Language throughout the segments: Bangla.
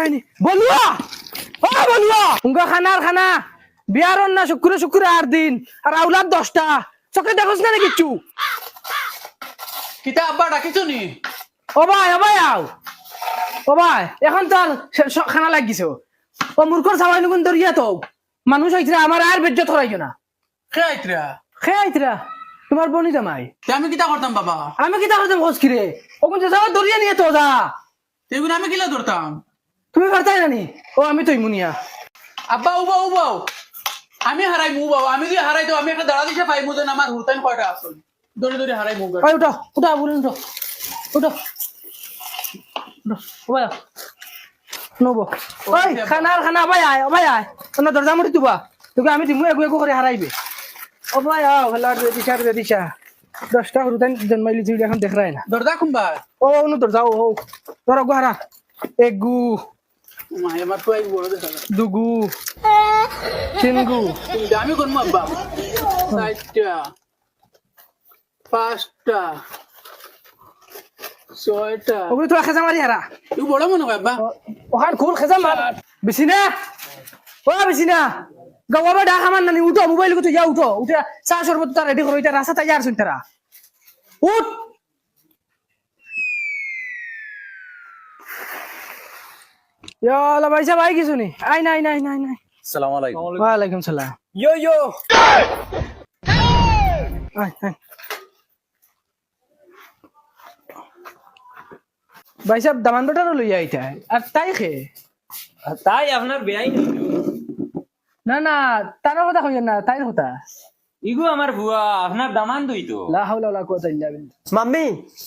হয়নি বলুয়া ও বলুয়া উঙ্গা খানার খানা বিয়ার না শুক্রে শুক্রে 8 দিন আর আউলাদ 10টা চোখে দেখোস না কিচ্ছু কিতা আব্বা ডাকিছো নি ও ভাই আও ও ভাই এখন তো আর খানা লাগিছ ও মূর্খর সামান্য গুণ দরিয়া তো মানুষ হইছে আমার আর বেজ্জত হরাইও না খে আইতরা খেয়ে আইতরা তোমার বনি জামাই তে আমি কিতা করতাম বাবা আমি কি তাহলে খোঁজ কিরে ওখান যে যাওয়া দরিয়া নিয়ে তো যা তেগুন আমি কিলা ধরতাম তুমি পারতাই নানি ও আমি তো মুনিয়া আব্বা উবাও আমি হারাই মু বাবা আমি যদি হারাই তো আমি একটা দাঁড়া দিতে পাইমু যেন আমার হুতাইন কয়টা আসল দৌড়ে দৌড়ে হারাই মু ওই উঠো বলুন উঠো ও ভাই নবো ওই খানা ভাই আয় তোমরা দরজা মুড়ি তুবা তোকে আমি দিমু এগু করে হারাইবে ও ভাই আও হলার দিশা 10টা হুতাইন জন্মাইলি তুই এখন দেখ রাই না দরজা খুম্বা ও অনু দরজা ও তোরা গুহারা এগু মাই আমার তো এই বড় দেখা দুগু তিনগু আমি কোন আব্বা 4টা 5টা 6টা ওগুলো তোরা খেজা মারি হারা তুই বড় মনে হয় আব্বা ওখান খুল খেজা মার বেশি না গাওয়া ডাক আমার নানি উঠো মোবাইল কোথায় যা উঠে চা শরবত তার রেডি করো এটা রাস্তা তাই আর শুন তারা উঠ ইয়ালা ভাইসা ভাই কিছু নি আই নাই আসসালামু আলাইকুম ওয়ালাইকুম সালাম ইয়ো আয় ভাই সাহেব দামান বেটারও লইয়া আইতা আর তাই খে তাই আপনার বেয়াই না তার কথা কইয়া না তাইর কথা ইগো আমার বুয়া আপনার দামান দুই তো লা হাওলা ওয়ালা কুওয়াতা ইল্লা বিল্লাহ मम्मी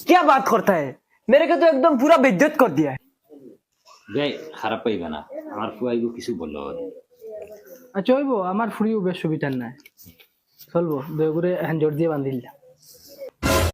क्या बात करता है मेरे को तो एकदम पूरा बेइज्जत कर दिया है বেয়াই খারাপ পাইবে না আমার ফুয়া ইগো কিছু বললো আচ্ছা হইব আমার ফুরিও বেশ সুবিধার নাই চলবো দয়া করে হ্যান্ড জোর দিয়ে বান্ধিল